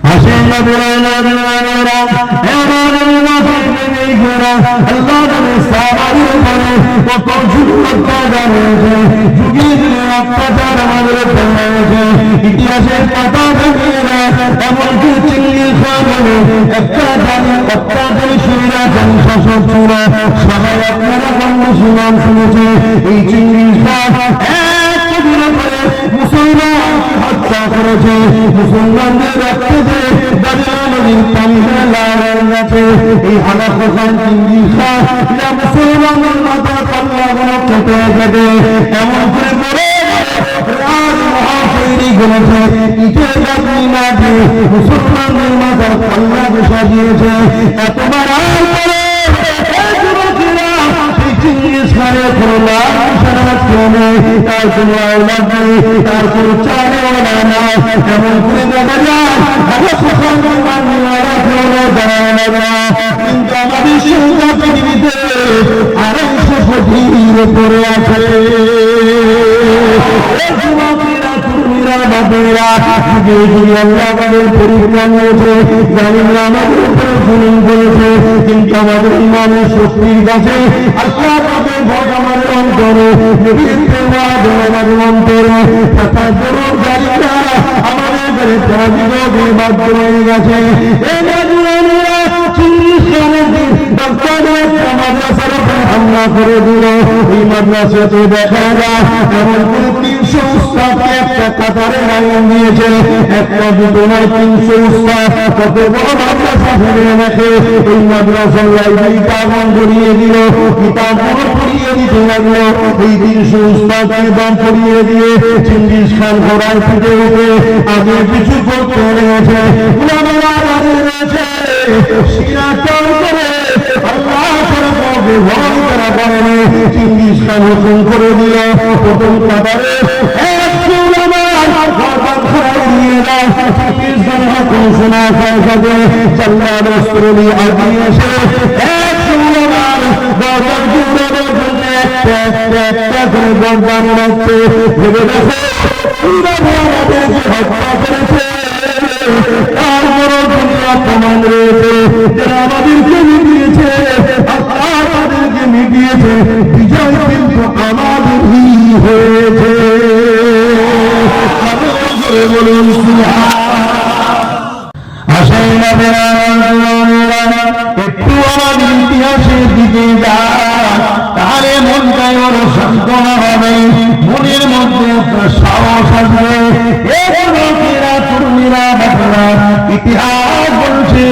আসেন না বেড়ানা বেড়ানা এমন এই ঘোরা আল্লাহ সাহাবাদের উপরে কত যুগ অত্যাচার হয়েছে, যুগে যুগে অত্যাচার আমাদের উপর হয়েছে। ইতিহাসের পাতা ভেঙে এমনকি চিঙ্গিস খান হলো একটা অত্যাচারী স্বৈরাচারী শাসক ছিল। সবাই আপনারা কর্মসূচির শুনেছে এই চিঙ্গিস খান মুসলমান হত্যা করেছে, মুসলমানদের রক্তে যে দরিয়া নদীর পানি গেছে। এই হালাকু খান চিঙ্গিস খান এরা মুসলমানের মাথা পাল্লাগুলো কেটে কেটে এমন করে বলে রাজ মহাশৈলী গেছে ইটের গাছনি না দিয়ে মুসলমানদের মাথার পাল্লাকে সাজিয়েছে। এতবার আর করে চিঙ্গিস খানের কোনো লাভ সারা ক্রমে তার কোনো আওলাদ নেই, তার কোনো চালেওয়ালা না। এমন করে দেখা যায় কিন্তু আমাদের সৌদা পৃথিবীতে 250 কোটির উপরে আছে। কিন্তু আমাদের ইমানের শক্তির কাছে আমাদের অন্তরে আমাদের অন্তরে আমাদের বাধ্য হয়ে গেছে। হামলা করে দিল এই মাদ্রাসাতে দেখা যায় এমন কোন 300 উস্তাদকে একটা কাতারে লাগান দিয়েছে। একটা দুটো নয় 300 উস্তাদ কত বড় মাদ্রাসা ফেলে রাখে। এই মাদ্রাসার লাইব্রেরিটা আগুন ধরিয়ে দিল, কিতাব পড়িয়ে দিতে লাগলো। এই 300 উস্তাদকে দাম পড়িয়ে দিয়ে চিঙ্গিস খান ঘোড়ার পিঠে উঠে আগে কিছু করতে লেগেছে। চিঙ্গিস খান হুকুম করে দিল প্রথম কাতারে শোনা সাথে চাল্লা বস্ত্র নিয়ে আগিয়ে এসে একটা করে গর্দান রাখছে। ভেবে দেখো হত্যা করেছে তার বড় দুনিয়া প্রমাণ রয়েছে যারা আমাদেরকে মিটিয়েছে আমাদেরকে মিটিয়েছে। বিজয় কিন্তু আমাদেরই হয়েছে। বলুন আসেন না একটু আমাদের ইতিহাসের দিকে যান, তাহলে মনটাই ওর সান্ত্বনা হবে, মনের মধ্যে একটা সাহস আসবে। ইতিহাস বলছে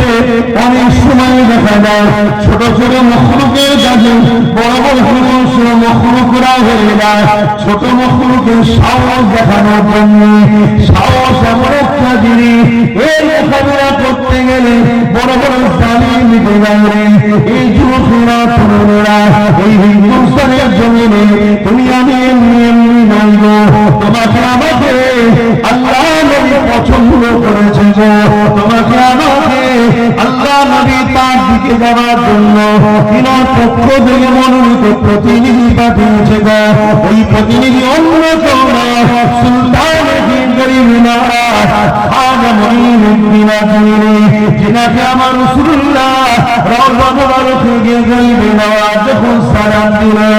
অনেক সময় দেখা যায় ছোট ছোট মখলুকের কাছে বড় বড় মখলুকরা হয়ে যায়। ছোট মখলুকের সাহস দেখানোর জন্য সাহস এমন একটা জিনিস, এই মোকাবিলা করতে গেলে বড় বড় জালিম নিতে যাবে। এই যুবকেরা তরুণেরা এই হিন্দুস্তানের জমিনে তুমি আমি এমনি এমনি নইব, তোমাকে আমাকে আল্লাহ নবী পছন্দ করেছে গো, তোমাকে আমাকে আল্লাহ নবী তার দিকে যাওয়ার জন্য তিনার পক্ষ থেকে মনোনীত প্রতিনিধি পাঠিয়েছে গো। ওই প্রতিনিধি অন্য কেউ না, সুলতান যিনাকে আমার রাসূলুল্লাহ যখন সালাম দিলে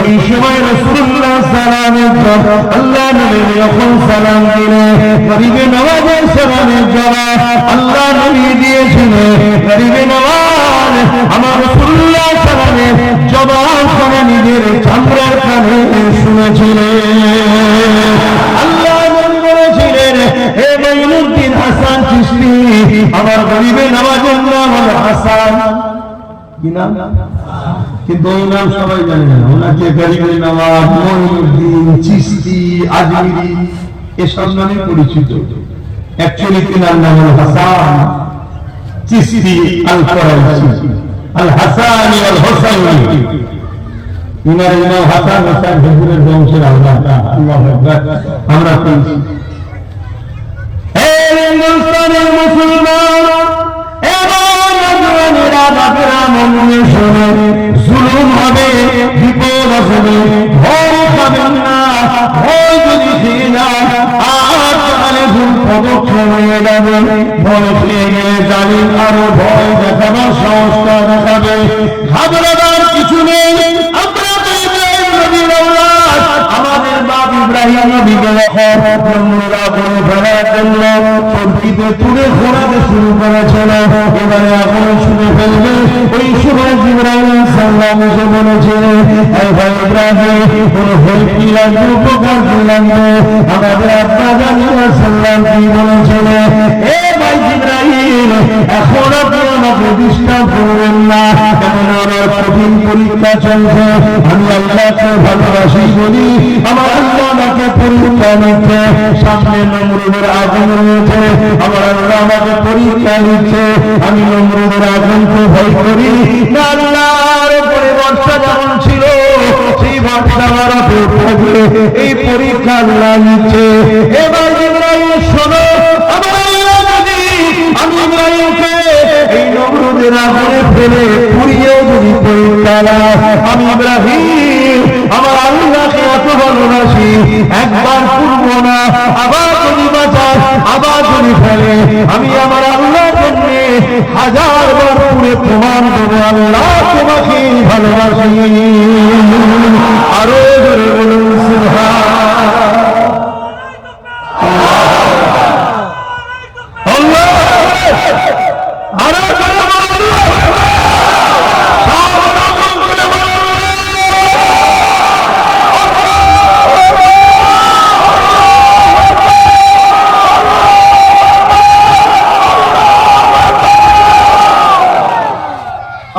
ওই সময় রাসূলুল্লাহ সালামের জবাব আল্লাহ নবী যখন সালাম দিলে গরিবে নওয়াজের সালামের জবাব আল্লাহ নবী দিয়েছিলেন। গরিবে নওয়াজ আমার রাসূলুল্লাহ সালামের জবাব শুনে নিজের চামড়ার কানে শুনেছিলেন। আল্লাহ নবী বলেছিলেন, হে মাইনুদ্দিন হাসান চিশতি, আমার গরিবে নওয়াজের নাম হলো হাসান। কি নাম? কিন্তু ওই নাম সবাই জানে না। ওনাকে গরিবে নওয়াজ, মাইনুদ্দিন চিশতি, আজমিরি এসব নামে পরিচিত। অ্যাকচুয়ালি তিনার নাম হলো হাসান চিশতি আল ফরাইসি আল হাসানি আল হোসাইনি। ইনার নাম হাসান হোসেন হুজুরের বংশের আওলাদ। আল্লাহু আকবার। আমরা পেয়েছি হিন্দুস্তানের মুসলমান এমন নজওয়ানেরা বাপেরা মনে শোনে জুলুম হবে, বিপদ আসবে, ভয় পাবেন না। ভয় যদি খেয়ে যায় আর তাহলে ভুল পদক্ষেপ হয়ে যাবে। ভয় পেয়ে গেলে জালিম আরো ভয় দেখাবার সংস্থা দেখাবে। ঘাবড়াবার কিছু নেই। আমরা তো ইব্রাহিম নবীর আওলাদ, আমাদের বাপ ইব্রাহিম নবীকে নমরুদরা করে ফেলার জন্য চরকিতে তুলে ঘোরাতে শুরু করেছিল। এবারে এখন শুনে ফেলবে। ওই সময় ইব্রাহিম সাল্লাম এসে বলেছিল, এই ভাই ইব্রাহিম, কোনো হেল্প কি লাগবে, উপকার কি লাগবে? আমাদের আব্বা জানিয়া সাল্লাম কি বলেছিল, এ ভাই ইব্রাহিম, এখন আপনি আমাকে ডিস্টার্ব করবেন না, কেমন আমার কঠিন পরীক্ষা চলছে। আমি আল্লাহকে ভালোবাসি বলি আমার আল্লাহ আমাকে পরীক্ষা নিচ্ছে। সামনে নমরুদের আগুন রয়েছে, আমার আল্লাহ আমাকে পরীক্ষা নিচ্ছে। আমি নমরুদের আগুনকে ভয় করি না। আল্লাহর উপরে ভরসা যেমন ছিল, সেই ভরসা আমার উপর থাকবে। এই পরীক্ষা আল্লাহ নিচ্ছে। এবার ইব্রাহিম শোনো, আমার আল্লাহ যদি আমি ইব্রাহিমকে এই নমরুদের আগুনে ফেলে পুড়িয়েও যদি পরীক্ষা নেয়, আমি ইব্রাহিম আমার আল্লাহকে এত ভালোবাসি, একবার পুড়ব না, আবার যদি বাঁচায়, আবার যদি ফেলে, আমি আমার আল্লাহর জন্য 1000 বার পুড়ে প্রমাণ দেবো আল্লাহ তোমাকে ভালোবাসি। আরো জোরে বলুন সুবহানাল্লাহ। আরো জোরে বলুন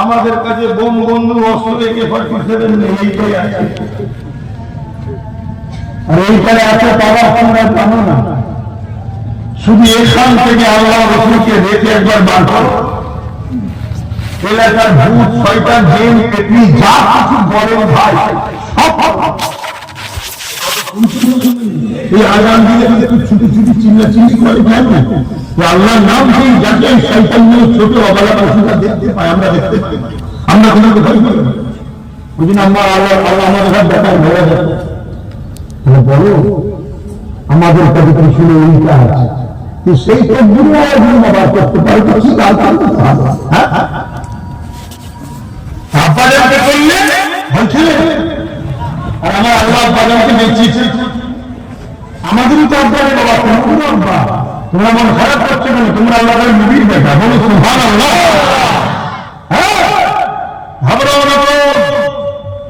আমাদের কাছে বোম বন্ধু অস্ত্র AK-47 নেই, এইটাই আছে। আর এইখানে এত পাওয়া তোমরা জানো না। শুধু এখান থেকে আল্লাহ রসুলকে রেখে একবার বার করো, এলাকার ভূত শয়তান জিন পেতনি যা কিছু বলেন ভাই, এই আজান দিলে একটু ছুটি ছুটি চিল্লাচিল্লি করে কেন? আল্লাহর নাম সেই যাকে শয়তান নিয়ে ছোট অবলা পশুরা দেখতে পাই, আমরা দেখতে পাই, আমরা কোনো কোথায় বলি ওই দিন আমরা আল্লাহ আমাদের সব ব্যাপার ভরে যায়। বলো আমাদের কাছে শুনে উল্টা আছে, সেই তকবীর ব্যবহার করতে পারে তো ঠিক আছে। হ্যাঁ আব্বাজানকে করলে বলছিলেন, আর আমার আল্লাহ আব্বাজানকে দেখছি, আমাদেরই তো আব্বারে বাবা, তোমাদের আব্বা, তোমরা মন খারাপ করছো কেন? তোমরা আল্লাহর নবীর বেটা, বলো সুবহানাল্লাহ। হ্যাঁ ঘাবড়াও না তো,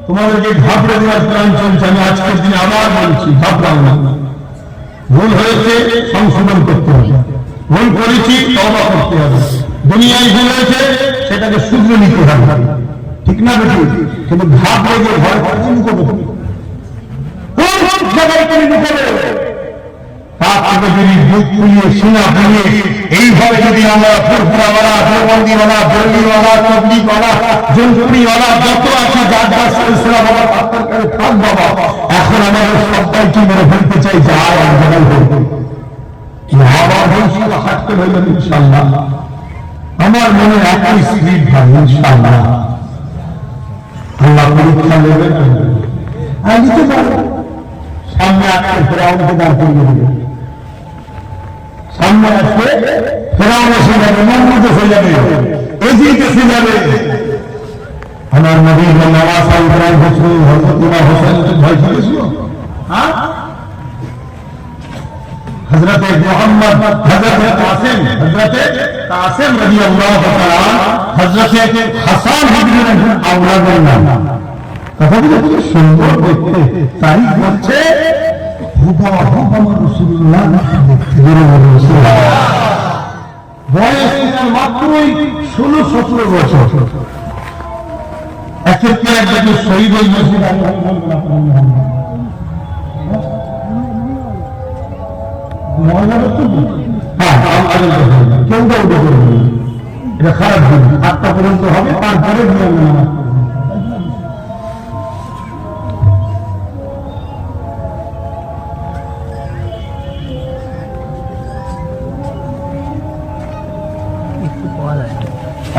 তোমাদেরকে ঘাবড়ে দেওয়ার প্ল্যান চলছে। আমি আজকের দিনে আবার বলছি, ঘাবড়াও না। ভুল হয়েছে সংশোধন করতে হবে, ভুল করেছি তওবা করতে হবে। দুনিয়ায় ভুল হয়েছে সেটাকে শুধরে নিতে হবে, ঠিক না বেটি? কিন্তু ঘাবড়ে গিয়ে ভয় করছে লুকোবে, কোন জায়গায় তুমি লুকোবে? তার থেকে যদি বুক ফুলিয়ে সিনা ফুলিয়ে এইভাবে যদি আমরা ফুরফুরাওয়ালা, দেওবন্দিওয়ালা, বল্লিওয়ালা, তবলিগওয়ালা, জলপুরিওয়ালা যত আছে যার যার সিলসিলা বাবা আপনার কাছে থাক বাবা, এখন আমাদের সবাইকে মেরে ফেলতে চাই, যা আর জায়গায় বলবো আবার হইসিলা হাঁটতে হইলেন ইনশাআল্লাহ। আমার মনে একই স্পিড ভাই ইনশাআল্লাহ। আল্লাহ পরীক্ষা নেবেন, আমি তো পারবো। সামনে আসলে ফেরাউনকে দাঁড় করিয়ে দেবে, সামনে আসলে ফেরাউন এসে যাবে, নমরুদ এসে যাবে, এজিদ এসে যাবে। আমার নবীর নওয়াজ ইব্রাহিম হোসেন, হযরত ইমাম হোসেনকে ভয় করেছিল। হ্যাঁ হযরত মুহাম্মদ, হযরত কাসেম রাদিয়াল্লাহু তাআলা, হযরত হাসান ইবনে আওলাদের নাম। কথাগুলো খুব সুন্দর দেখতে, তাই বলছে বয়স মাত্রই 16-17 বছর। এক্ষেত্রে একজন শহীদ হয়ে মসজিদ, কেউ তো উঠে করবে, এটা খারাপ দিন। 8টা পর্যন্ত হবে, তারপরে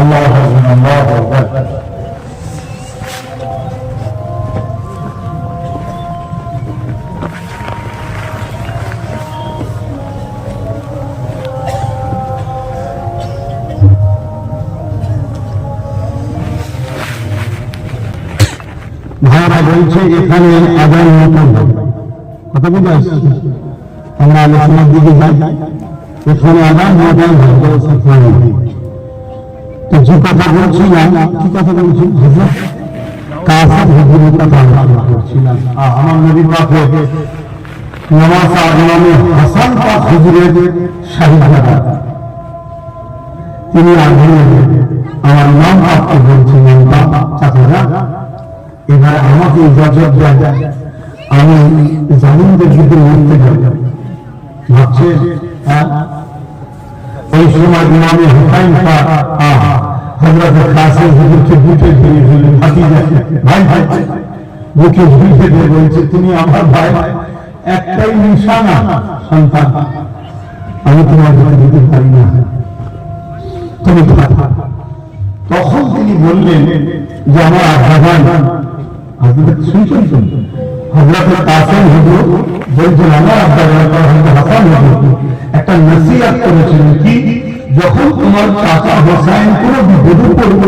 আল্লাহু আকবার, আল্লাহু আকবার। ভাইরা বলছে এখানে আদান নতুন কথা বলে আসছে, আমরা আলোচনার দিকে যাই। এখানে আদান নতুন তো যে কথা বলছিলাম, কি কথা বলছি, কাসিম হুজুরের কথা বলছিলাম। আমার নবী পাকের নওয়াজ ইমাম হাসান পাক হুজুরের শাহিদারা তিনি আগে আমার নাম পাককে বলছিলেন, চাচারা এবার আমাকে ইজাজত দেন, আমি জালিমদের বিরুদ্ধে লড়তে যাব। ভাবছে ওই সময় ইমামে হুসাইন পাক হযরত কাসিম হুজুরকে বুকে ধরে বললেন, ভাতিজা ভাই ভাই বুকে ধরে দিয়ে বলছে, তুমি আমার ভাই, একটাই নিশানা সন্তান, আমি তোমার দিকে দিতে পারি না, তুমি তখন তিনি বললেন যে আমার আব্বা হযরত শুনছেন তো, হযরত কাসিম হুজুর বলছেন আমার আব্বা হযরত হাসান হুজুর একটা নসিহত করেছিলেন, কি যখন তোমার চাচা হোসেন কোনো বিপদে পড়বে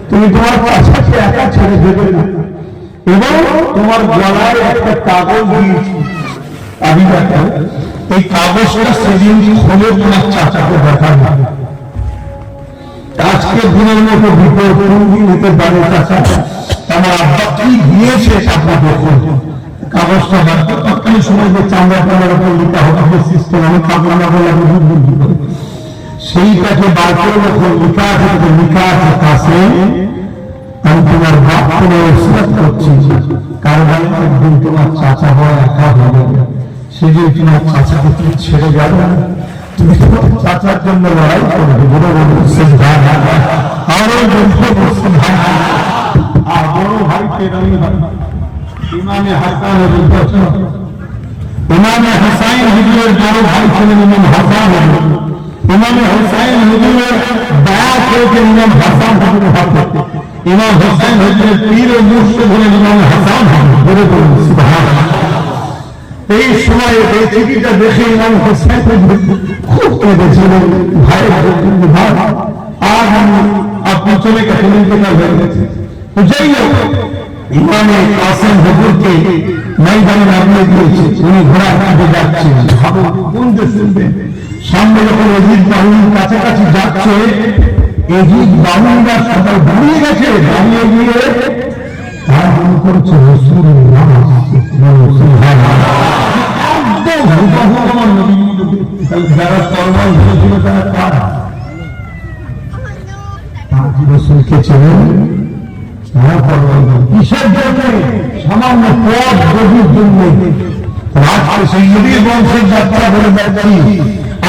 তুমি তোমার চাচাকে একা ছেড়ে দেবে না, এবং তোমার গলায় একটা কাগজ দিয়েছি, এই কাগজটা সেদিন খুলে তোমার চাচাকে দেখাবে। আজকের দিনের মতো বিপদ কোনদিন হতে পারে, চাচা আমার আব্বা কি দিয়েছে আপনার দেখুন, কাগজটা তৎকালীন সময় যে চামড়া টামড়ার উপর লিখা হবে সিস্টেম, আমি কামনা বলে সেইটাকে বার করে যখন লিখা আছে, লিখা আছে কাসিম আমি তোমার বাপ কোনো ওসিয়ত করছি, কারণ একদিন তোমার চাচা হয় একা হবে, সেদিন তোমার চাচাকে তুমি ছেড়ে যাবে, তুমি তোমার চাচার জন্য লড়াই করবে। বড় বলছেন ভাই, আরো বলছেন ভাই, আর বড় ভাইকে ইমামে হাসান ইমামে হুসাইন হুজুরের বড় ভাই ছিলেন ইমাম হাসান হুজুর, ইমামে হুসাইন হুজুরের বায়াত হয়েছেন ইমাম হাসান হুজুরের হাতে, ইমাম হুসাইন হুজুরের পীর ও মুর্শিদ হলেন ইমাম হাসান হুজুর। বলে বলুন সুবহানাল্লাহ। এই সময়ে এই চিঠিটা দেখে ইমাম হুসাইন খুব কেঁদেছিলেন, ভাই ভাই আজ আপনি চলে গেছেন, ইন্তেকাল হয়ে গেছে। তো যাই হোক, ইমামে কাসিম হুজুরকে ময়দানে নামিয়ে দিয়েছে, উনি ঘোড়ার কাছে যাচ্ছেন, ভাবুন কোন দেশ শুনবেন, সামনে যখন এজিদ বাহিনীর কাছাকাছি যাচ্ছে, এজিদ বাহিনীরা সবাই দাঁড়িয়ে গেছে, দাঁড়িয়ে গিয়ে তারা মনে করছে রাসূলুল্লাহ যারা তরবারি ধরেছিল তারা কারা, রাসূলকে চেনেন, কিসের জন্য, সামান্য পথ গভীর জন্য। সেই নবীর বংশের যাত্রা বলে যাচ্ছি,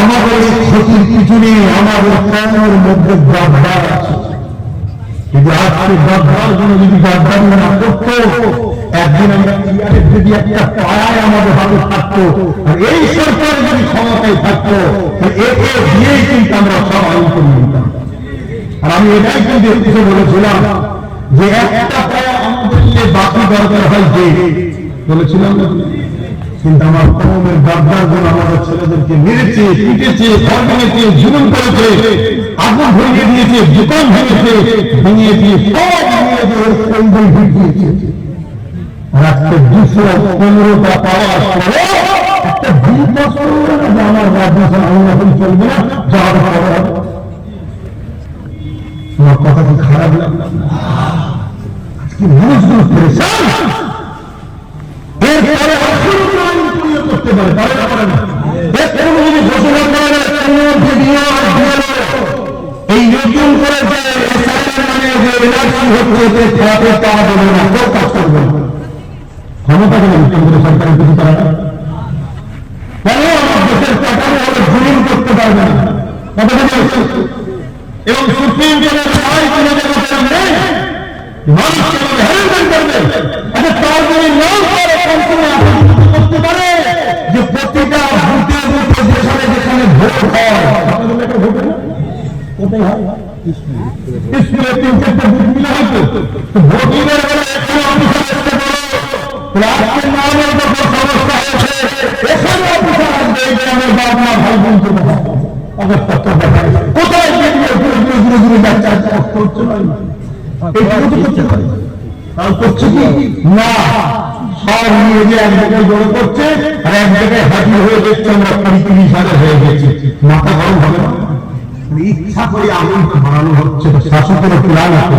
আমাদের ক্ষতির পিছনে আমাদের কর্মের মধ্যে গাদ্দার আছে, কিন্তু আজকে গাদ্দার গুলো যদি গাদ্দারি না করতো, একদিন আমরা যদি একটা পাড়ায় আমাদের ভালো থাকতো, আর এই সরকার যদি ক্ষমতায় থাকতো, একে দিয়েই কিন্তু আমরা সব আইন করে নিতাম। আর আমি এটাই কিন্তু এসে বলেছিলাম যে একটা পায়া আমাদের বাকি দরকার হয় যে বলেছিলাম, কিন্তু আমার কওমের গাদ্দারগণ আমাদের ছেলেদেরকে মেরেছে, পিটেছে, ঘর ভেঙেছে, জুলুম করেছে, আগুন ভেঙে দিয়েছে, দোকান ভেঙেছে, ভেঙে দিয়ে সব নিয়ে দিয়ে কম্বল ঢুকিয়েছে। রাত্রে 215টা পাওয়ার পরে একটা ভুল পাস করবে না যে আমার রাজনীতি আইন চলবে না, যাওয়ার পরে আমার কথা কি খারাপ লাগলো? আজকে মানুষগুলো পরেশান, এরপরে করতে পারে পারে না, পারে না, যদি ঘোষণা করে এই নতুন করে মানে যে এলার্জি হচ্ছে খাওয়াতে পাওয়া যাবে না, কেউ কাজ করবে না, ক্ষমতা কেন কেন্দ্র সরকারের কিছু পারে না, কেন আমার দেশের কাঠামো হলে জুলুম করতে পারবে না, এবং সুপ্রিম কোর্টের সবাই কোনো জায়গা নেই, মানুষকে হ্যান্ডেল করবে, আচ্ছা তার যদি নাম করে কন্টিনিউ করতে পারে যে প্রতিটা বুথে বুথে যেখানে যেখানে ভোট হয়, কোথায় হয় স্কুলে 3-4টা বুথ মিলে হয়তো ভোটিংয়ের বেলা এখানে অফিসার আসতে পারে, রাষ্ট্রের নামের যখন সমস্যা হয়েছে এখানে অফিসার আসবে, এই গ্রামের বাবা মা ভাই বোন অবস্থা কোথায় ঘুরে ঘুরে ঘুরে ঘুরে যাচ্ছে, করতে পারে এইটুকু করতে পারে। তাও করছে কি না, সব নিয়ে যে এক জায়গায় জড়ো করছে আর এক জায়গায় হাজির হয়ে দেখছে আমরা 20-30,000 হয়ে গেছে। মাথা গরম হবে না? ইচ্ছা করে আগুন বাড়ানো হচ্ছে, শাসকের প্ল্যান আছে।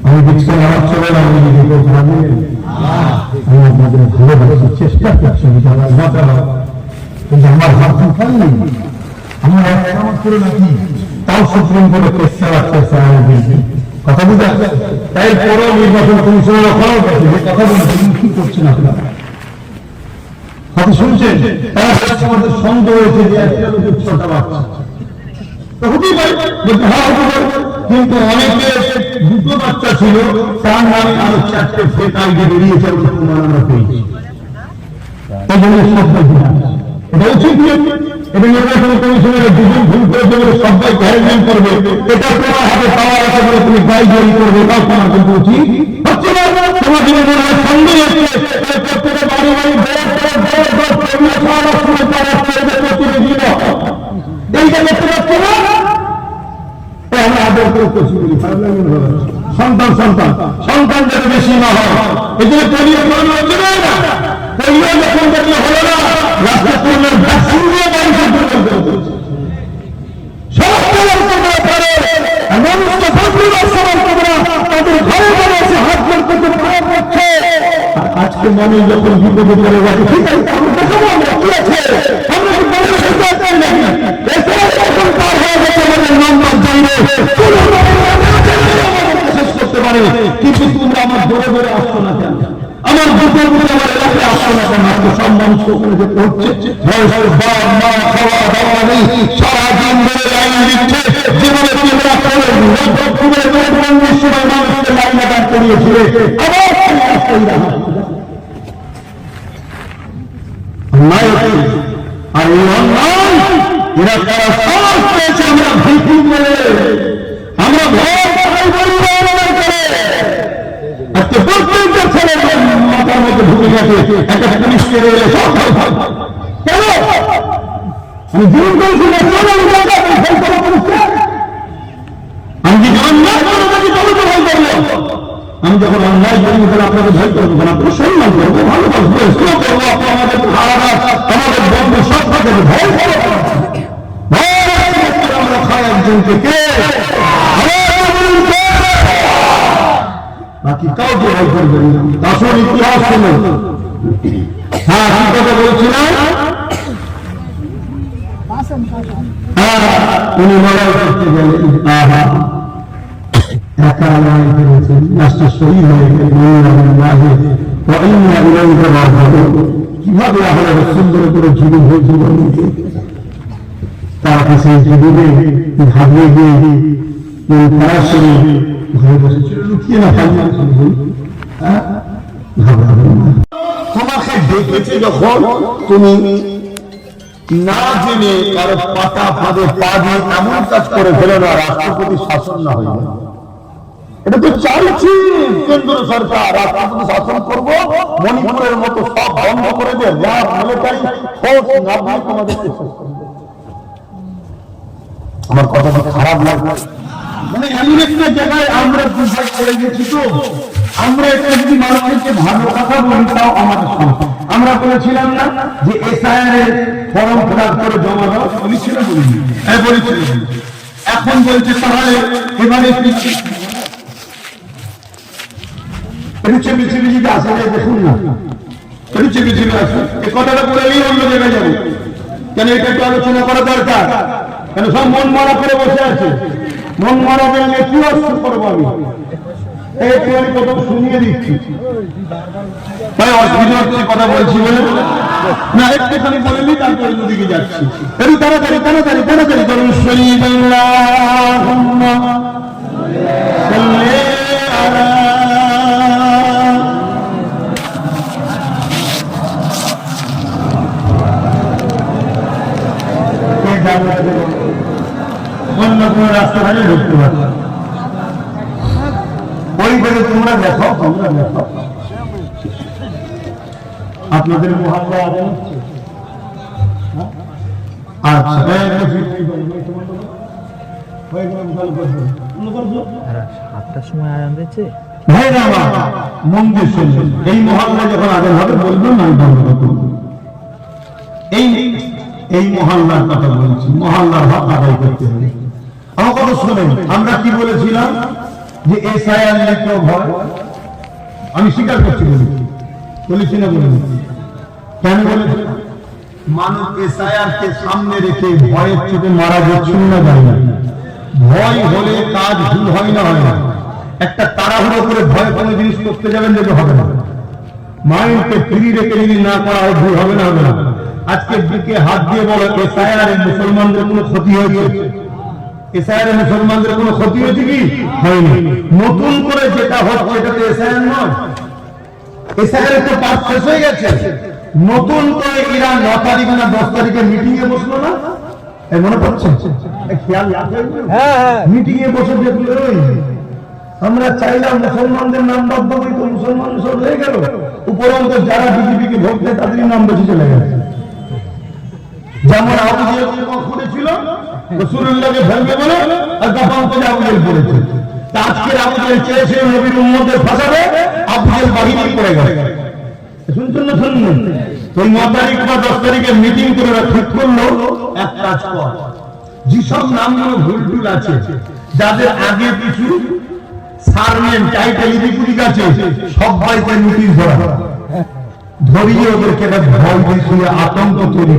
আমি দেখছি আমার চলে না, আমি আপনাদের ভালোবাসার চেষ্টা করছি, কিন্তু আমার হাত নেই, আমার এক করে নাকি তাও সুপ্রিম কোর্টে কেস চালাচ্ছে কথা বুঝা। তাই পরে নির্বাচন কমিশনের ওখানেও গেছে, যে কথা বলছেন কি করছেন আপনারা কথা শুনছেন, তারা আমাদের সন্দেহ হয়েছে যে একটা লোকের 6টা বাচ্চা হতেই পারে, কিন্তু অনেকে 2টো বাচ্চা ছিল, তার নামে আরো 4টে ফেক আইডি বেরিয়েছে, আমরা পেয়েছি। এটা উচিত এটা নির্বাচন কমিশনের 2জন ভুল করেছে বলে সবাই গ্যারেন্টি করবে, এটা তোমার হাতে পাওয়ার আছে বলে তুমি গাইডলাইন করবে, এটাও তোমার কিন্তু উচিত হচ্ছে না। তোমার জীবনের সন্দেহ হচ্ছে প্রত্যেকে বাড়ি বাড়ি এইটা দেখতে পাচ্ছি না, আমরা আদর করে করছি বলি খারাপ লাগে না। সন্তান সন্তান সন্তান যাতে বেশি না হয়, এই জন্য পোলিও করানো হচ্ছে না। পোলিও যখন দেখলে হলো না, রাষ্ট্রপতির ভ্যাকসিন দিয়ে মানুষের আজকে মানুষ যখন বিপদে পড়ে যাবে, ঠিক আছে কি আছে, আমরা কি বলে শেষ করতে পারে, কিন্তু তোমরা আমার ধরে ধরে আসছো না কেন, আমার বুকের উপরে আমার এলাকায় আসছো না কেন? আজকে সব মানুষ ওখানে যেতে হচ্ছে, খাওয়া নেই, সারাদিন ধরে লাইন দিচ্ছে, জীবনে তোমরা সময় মানুষকে লাইন আদান করিয়েছিলে, আবার আর এই অন্যায় এরা তারা সাহস পেয়েছে, আমরা ভিত্তি করে আমরা আজকে প্রত্যেকটা ছেলে মাথার মধ্যে ঢুকে গেছে, একটা পুলিশকে রয়েছে সব কেন আমি জীবন করেছি, আমি যদি অন্যায় করবো তাকে তবে তো ভয় করবো, আমি যখন অন্যায় করি তাহলে আপনাকে ভয় করবো না, আপনাকে সম্মান করবো, ভালোবাসবো, স্নেহ করবো, আমাদের ভাড়া আমাদের বন্ধু সব থাকে ভয় করবো, আমরা খাই একজনকে কে বাকি কাউকে ভয় করবেন না। আসল ইতিহাস শুনে হ্যাঁ কি কথা বলছিলেন, উনি লড়াই করতে গেলেন, একা লড়াই করেছেন, রাষ্ট্র শহীদ হয়ে কিভাবে আমাদের সুন্দর করে জীবন হয়েছিল, তার কাছে জীবনে ভাবিয়ে গিয়ে সরাসরি ঘরে বসেছিল, লুকিয়ে না তোমাকে দেখেছে যখন তুমি না জেনে কারো পাতা ফাঁদে পা দিয়ে এমন কাজ করে ফেলে না, রাষ্ট্রপতি শাসন না হয়ে যায়। এটা তো চাইছি কেন্দ্র সরকার রাষ্ট্রপতি শাসন করবো, মণিপুরের মতো সব বন্ধ করে দেয়, যা মিলিটারি ফোর্স নামিয়ে তোমাদেরকে শেষ করে দেয়। আমার কথাটা খারাপ লাগবে, মানে এমন একটা জায়গায় আমরা দুর্ভাগ্য করে গেছি, তো আমরা এটা যদি মানুষকে ভালো কথা বলি তাও আমাদের সমস্যা। আমরা বলেছিলাম না যে এসআইআর এর ফর্ম ফিল আপ করে জমা দাও, বলেছিল বলিনি? হ্যাঁ বলেছিল। এখন বলছে তাহলে এবারে চেপে চেপে যদি আসা যায় দেখুন না, চেপে চেপে আসুন, এই কথাটা বলেই অন্য জায়গায় যাবো কেন? এটা একটু আলোচনা করা দরকার, কেন সব মন মারা করে বসে আছে, মন মারা গেলে কি করবো আমি একটু আমি প্রথম শুনিয়ে দিচ্ছি, ভাই অসুবিধা হচ্ছে কথা বলছি বলে না, একটুখানি বলে নি তারপরে নদীকে যাচ্ছি, একটু তাড়াতাড়ি তাড়াতাড়ি তাড়াতাড়ি করুন। অন্য কোনো রাস্তা থাকে ঢুকতে পারবে, ওই করে তোমরা দেখো, তোমরা দেখো আপনাদের মহল্লা আছে। আচ্ছা 7টার সময় আয়ান দিচ্ছে ভাইরা আমার মন দিয়ে শুনবেন, এই মহল্লা যখন আগে হবে বলবেন আমি বন্ধ করব। এই মহল্লার কথা বলছি, মহল্লার হক আদায় করতে হবে। আমার কথা শুনেন, আমরা কি বলেছিলাম যে এসআইআর নিয়ে কেউ ভয়, আমি স্বীকার করছি বলেছি না বলিনি? কেন বলেছি? মানুষ এসআইআর কে সামনে রেখে ভয়ের চোটে মারা যাচ্ছিল না, যায় না। ভয় হলে কাজ ভুল হয় না, হয় না। একটা তাড়াহুড়ো করে ভয় কোনো জিনিস করতে যাবেন যেটা হবে না। মাইন্ডকে ফ্রি রেখে যদি না করা হয় ভুল হবে না, হবে না। আজকে বুকে হাত দিয়ে বলো এসআইআর এ মুসলমানদের কোনো ক্ষতি হয়েছে? এসআইআর এ মুসলমানদের কোনো ক্ষতি হয়েছে কি? হয়নি। নতুন করে যেটা হচ্ছে এটা তো এসআইআর নয়, এসআইআর তো পাস শেষ হয়ে গেছে। নতুন করে এরা 9 তারিখ না 10 তারিখে মিটিং এ বসলো না, মনে পড়ছে? খেয়াল রাখবেন, মিটিং এ বসে দেখলো আমরা চাইলাম মুসলমানদের নাম বাদ দেবো, তো মুসলমান সব হয়ে গেল। উপরন্ত যারা বিজেপিকে ভোট দেয় তাদেরই নাম বেশি চলে গেছে। যেমন আবু জেহেল করেছিল রাসূলুল্লাহকে ধরবে বলে, আর তখন তো আবু জেহেল পড়েছে। আজকে আবু জেহেল চেয়েছিল নবীর উম্মতদের ফাঁসাবে, আবু জেহেল বাহিনী পড়ে গেছে। শুনছেন না? শুনুন, ওই 9 তারিখ বা 10 তারিখে মিটিং করে ঠিক করলো এক কাজ কর, যেসব নামগুলো ভুল টুল আছে, যাদের আগে কিছু সারনেম টাইটেল ইদিকুদিক আছে, সবাইকে নোটিশ ধরিয়ে ওদেরকে ভয় দেখিয়ে আতঙ্ক তৈরি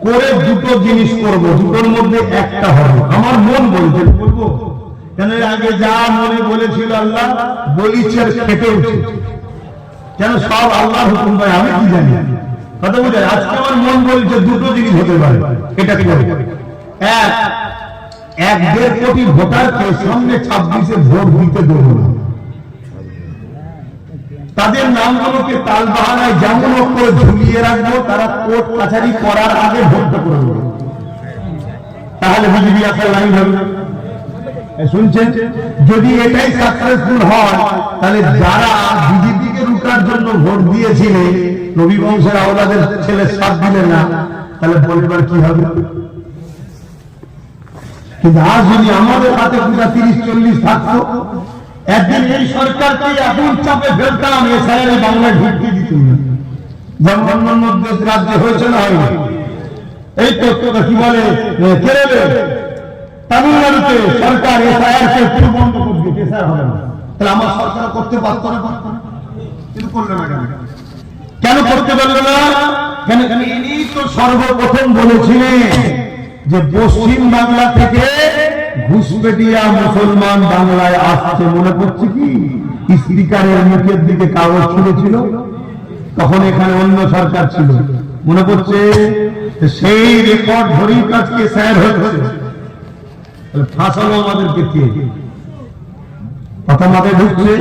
করে দুটো জিনিস করব, দুটোর মধ্যে একটা হবে। আমার মন বলছে বলবো, কেন আগে যা মনে বলেছিল আল্লাহ বলিছে খেতে উঠছে, কেন সব আল্লাহর হুকুম পায়, আমি কি জানি কথা বুঝে। আজকে আমার মন বলছে দুটো জিনিস হতে পারে, এটা কি হবে? 1.5 কোটি ভোটারকে সামনে 26-এ ভোট দিতে দেবো না, তাদের নামগুলোকে তালবাহানায় যেমন করে ঝুলিয়ে রাখবো, তারা কোর্ট কাছারি করার আগে ভোটটা করে দেবো। তাহলে বিজেপি আসার লাইন হবে। শুনছেন, যদি এটাই সাকসেসফুল হয় তাহলে যারা বিজেপিকে রুকার জন্য ভোট দিয়েছিলেন, নবী বংশের আওলাদের ছেলে সাথ দিলেন না, তাহলে বলবার কি হবে? কিন্তু আজ যদি আমাদের হাতে পুরা 30-40 থাকতো, একদিন এই সরকারকে এমন চাপে ফেলতাম এসআইআর বাংলায় ঢুকতে দিত না, যেমন অন্যান্য রাজ্যে হয়েছে না হয়নি। এই তো কি বলে কেরলে, তামিলনাড়ুতে সরকার এসআইআর কে পুরো বন্ধ করে দিয়েছে, এসআইআর হবে না। তাহলে আমার সরকার করতে পারত না, কিন্তু করলো না। কেন করতে পারলো না? কেন? ইনি তো সর্বপ্রথম বলেছিলেন যে পশ্চিম বাংলা থেকে ঘুষপেটিয়া মুসলমান বাংলায় আসছে। মনে পড়ছে কি? স্পিকারের মুখের দিকে কাগজ ছুঁড়েছিল, তখন এখানে অন্য সরকার ছিল, মনে পড়ছে? সেই রেকর্ড ধরেই কাজকে স্যার হচ্ছে। ফাঁসানো আমাদেরকে কে? কথা মাথায় ঢুকছে?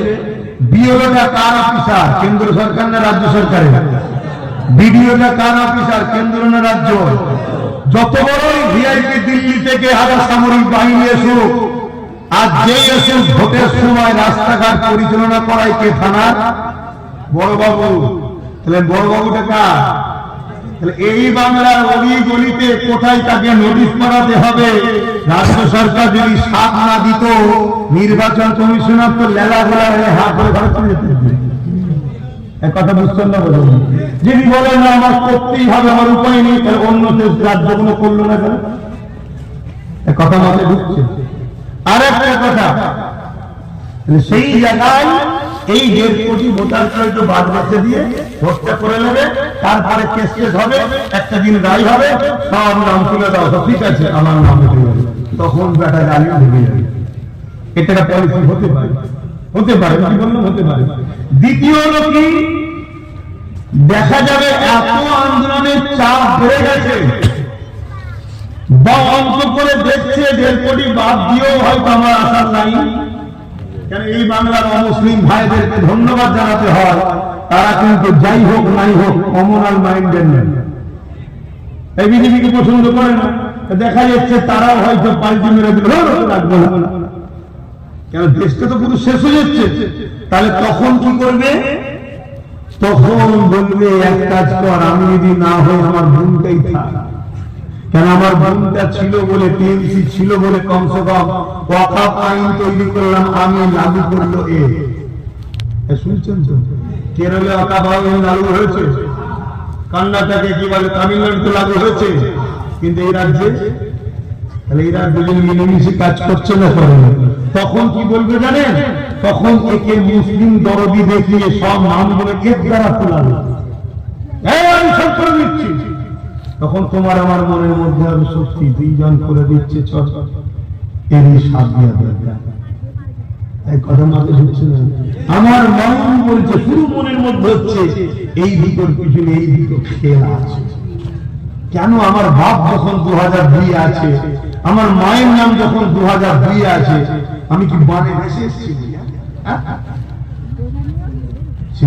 বিএলওটা কার অফিসার? কেন্দ্র সরকার না রাজ্য সরকারের? বিডিওটা কার অফিসার? কেন্দ্র না রাজ্য? যত বড়ই ভিআইপি দিল্লি থেকে আধা সামরিক বাহিনী এসুক, আর যেই এসে ভোটের সময় রাস্তাঘাট পরিচালনা করায় কে? থানার বড়বাবু। তাহলে বড়বাবুটা কার? তাহলে এই বাংলার অলি গলিতে কোথায় তাকে নোটিশ করাতে হবে? রাজ্য সরকার যদি সাথ না দিত, নির্বাচন কমিশনার তো লেলা গোলা হাত ধরে ঘরে চলে যেতে। কথা বুঝছেন না? বলুন, যিনি বলেন না আমার করতেই হবে, আমার উপায় নেই, তাহলে অন্য রাজ্য কোনো করলো না কেন? কথা মাথায় ঢুকছে? আর একটা কথা, সেই জায়গায় এই 1.5 কোটি ভোটারকে একটু বাদ রেখে দিয়ে ভোটটা করে নেবে, তারপরে কেস হবে, একটা দিন রায় হবে, সব নাম তুলে দাও, ঠিক আছে আমার নাম উঠে যাবে, তখন বেটা গালি ঢুকে যাবে। এটা একটা পলিসি হতে পারে, হতে পারে, কি বললাম? হতে পারে। দ্বিতীয় হলো কি, দেখা যাবে এত আন্দোলনের চাপ বেড়ে গেছে, বা অঙ্ক করে দেখছে 1.5 কোটি বাদ দিয়েও হয়তো আমার আশার নাই। কেন? এই বাংলার অমুসলিম ভাইদেরকে ধন্যবাদ জানাতে হয়, তারা কিন্তু যাই হোক নাই হোক কমনাল মাইন্ডের নেই, এই বিজেপিকে পছন্দ করে না। দেখা যাচ্ছে তারাও হয়তো পাল্টি মেরে দিল, লাগবে না, কেন দেশটা তো পুরো শেষ হয়ে যাচ্ছে। তাহলে তখন কি করবে? তখন বলবে এক কাজ কর, আমি যদি না হই আমার বোনটাই থাক। কেন আমার বোনটা ছিল বলে, টিএমসি ছিল বলে কমসে কম ওয়াকফ আইন তৈরি করলাম আমি, লাগু করলো শুনছেন তো? কেরলে ওয়াকফ আইন লাগু হয়েছে, কর্ণাটকে কি বলে, তামিলনাড়ুতে লাগু হয়েছে, কিন্তু এই রাজ্যে, তাহলে এরা দুজন মিলেমিশে কাজ করছে না করে? তখন কি বলবে জানেন? তখন একে মুসলিম দরদি দেখিয়ে সব নামগুলো এক দ্বারা তোলাবে, আমি সব করে দিচ্ছি। তখন তোমার আমার মনের মধ্যে আমি সত্যি দুইজন করে দিচ্ছে, চল এরই সাথ দিয়া দরকার। এই কথা মাথায় ঢুকছে না? আমার মন বলছে, শুরু মনের মধ্যে হচ্ছে এই দিকের পিছনে এই দিকে খেলা আছে। কেন আমার বাপ যখন 2002 আছে, আমার মায়ের নাম যখন 2002 আছে, আমি কি বানে ভেসে এসেছি?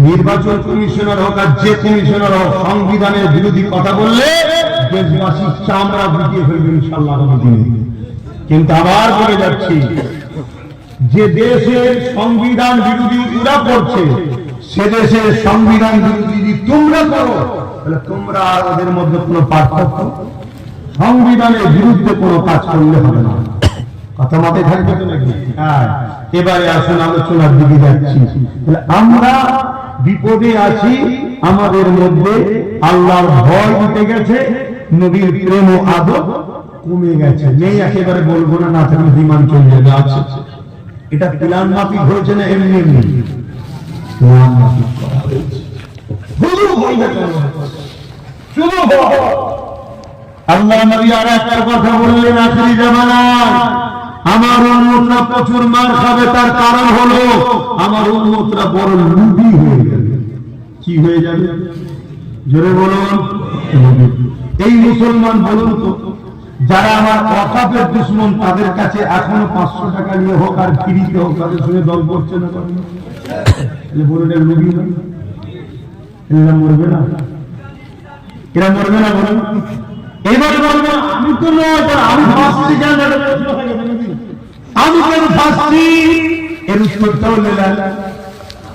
নির্বাচন কমিশনার হোক আর যে কমিশনার হোক, সংবিধানের বিরোধী কথা বললে দেশবাসী চামড়া বুঝিয়ে ফেলবে ইনশাআল্লাহ আগামী দিনে। কিন্তু আবার বলে যাচ্ছি, যে দেশের সংবিধান বিরোধী ওরা করছে, সে দেশের সংবিধান বিরোধী যদি তোমরা করো, তাহলে তোমরা আর ওদের মধ্যে কোনো পার্থক্য, সংবিধানের বিরুদ্ধে কোনো কাজ করলে হবে না। কথা মাথায় থাকবে তো নাকি? হ্যাঁ, এবারে আসুন আলোচনার দিকে যাচ্ছি। আমরা বিপদে আছি, আমাদের মধ্যে আল্লাহর ভয় উঠে গেছে, নবীর প্রেম ও আদব কমে গেছে। নেই একেবারে বলবো না, না থাকলে বিমান চলে যাবে। আছে, এটা প্ল্যান মাফিক হয়েছে না এমনি এমনি? প্ল্যান মাফিক করা হয়েছে। আল্লাহ নবী আর একটা কথা বললেন, আখেরি জামানায় আমার উম্মতরা প্রচুর মার খাবে, তার কারণ হলো আমার উম্মতরা বড় লুভী হয়ে যাবে। কি হয়ে যাবে? জোরে বলুন। এই মুসলমান বলুন তো, যারা আমার ওয়াকফের দুশমন, তাদের কাছে এখনো 500 টাকা নিয়ে হোক আর ফ্রিতে হোক, তাদের সঙ্গে দল করছে না? বলুন, লুভী না? এরা মরবে না? এরা মরবে না? বলুন। এবারে বলবো, আমি তো নয়, আমি ফাঁসছি কেন? আমি কেন ফাঁসছি? এর উত্তরটাও নিলেন।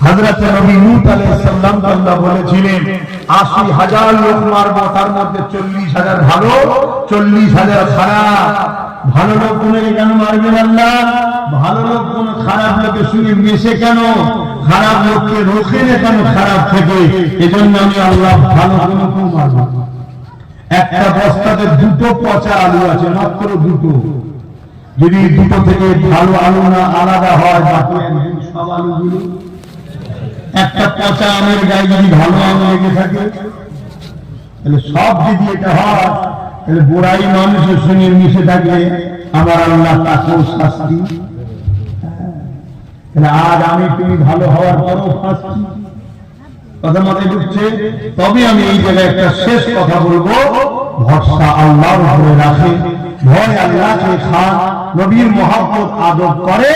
হযরত নবী নূহ আলাইহিস সালাম আল্লাহ বলেছিলেন ৮০,০০০ লোক মারবো, তার মধ্যে ৪০,০০০ ভালো, ৪০,০০০ খারাপ। ভালো লোক গুলোকে কেন মারবেন আল্লাহ? ভালো লোক কোন খারাপ লোকের সঙ্গে মেশে কেন? খারাপ লোককে রোখেন কেন খারাপ থেকে? এজন্য আমি আল্লাহ ভালো লোককেও মারব। একটা বস্তাতে 2টো পচা আলু আছে, মাত্র 2টো। যদি 2টো থেকে ভালো আলু না আলাদা হয়, বাকি সব আলুগুলো, একটা পচা আমের গায়ে যদি ভালো আম লেগে থাকে, তাহলে সব যদি এটা হয়, তাহলে বুড়াই মানুষের সঙ্গে মিশে থাকলে আমার আল্লাহ তাকেও শাস্তি। তাহলে আজ আমি তুমি ভালো হওয়ার পরও ফাঁসছি। কথা মাথায় ঢুকছে? তবে আমি এই জায়গায় একটা শেষ কথা বলবো, ভরসা আল্লাহর উপরে রাখে, ভয় আল্লাহকে খান, নবীর মহব্বত আদব করে,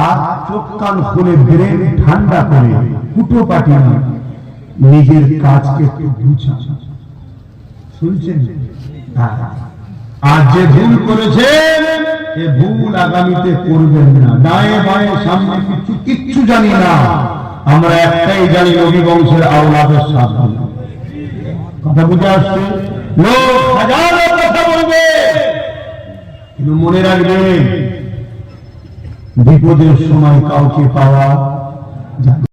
আর চোখ কান খুলে ব্রেন ঠান্ডা করে, কুটো পাটি না, নিজের কাজকে একটু বুঝান। শুনছেন? আর যে ভুল করেছেন, এ ভুল আগামীতে করবেন না। ডায়ে বায়ে সামনে কিচ্ছু জানি না, আমরা একটাই জানি, নবী বংশের আওলাদের সাবধান। কথা বুঝে আসছে? লোক হাজারো কথা বলবে, কিন্তু মনে রাখবেন, বিপদের সময় কাউকে পাওয়া